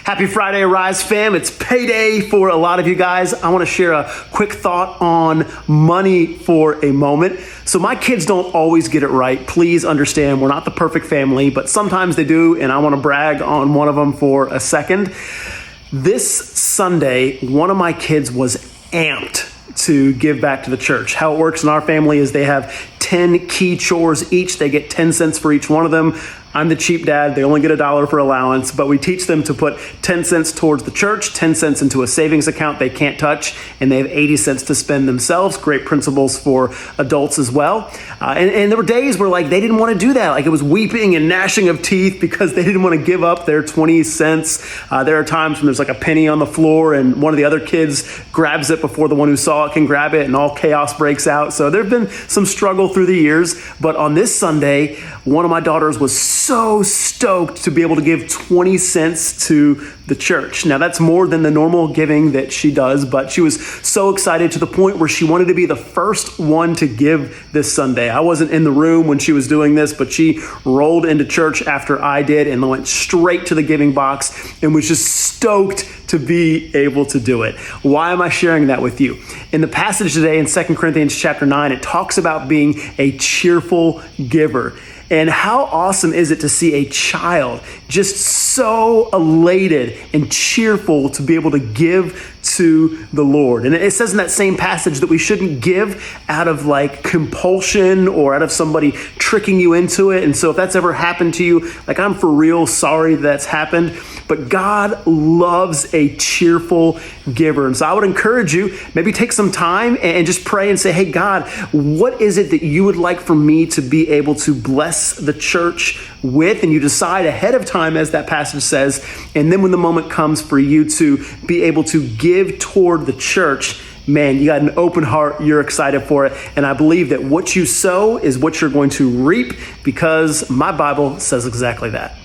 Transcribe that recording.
Happy Friday, Arise fam. It's payday for a lot of you guys. I want to share a quick thought on money for a moment. So my kids don't always get it right. Please understand, we're not the perfect family, but sometimes they do, and I want to brag on one of them for a second. This Sunday, one of my kids was amped to give back to the church. How it works in our family is they have 10 key chores each. They get 10 cents for each one of them. I'm the cheap dad. They only get $1 for allowance, but we teach them to put 10 cents towards the church, 10 cents into a savings account they can't touch, and they have 80 cents to spend themselves. Great principles for adults as well. And there were days where they didn't want to do that. It was weeping and gnashing of teeth because they didn't want to give up their 20 cents. There are times when there's a penny on the floor and one of the other kids grabs it before the one who saw it can grab it, and all chaos breaks out. So there've been some struggle through the years, but on this Sunday, one of my daughters was so stoked to be able to give 20 cents to the church. Now that's more than the normal giving that she does, but she was so excited to the point where she wanted to be the first one to give this Sunday. I wasn't in the room when she was doing this, but she rolled into church after I did and went straight to the giving box and was just stoked to be able to do it. Why am I sharing that with you? In the passage today in 2 Corinthians chapter 9, it talks about being a cheerful giver. And how awesome is it to see a child just so elated and cheerful to be able to give to the Lord. And it says in that same passage that we shouldn't give out of compulsion or out of somebody tricking you into it. And so if that's ever happened to you, I'm for real sorry that's happened. But God loves a cheerful giver. And so I would encourage you, maybe take some time and just pray and say, hey, God, what is it that you would like for me to be able to bless the church with? And you decide ahead of time, as that passage says. And then when the moment comes for you to be able to give toward the church, man, you got an open heart, you're excited for it. And I believe that what you sow is what you're going to reap, because my Bible says exactly that.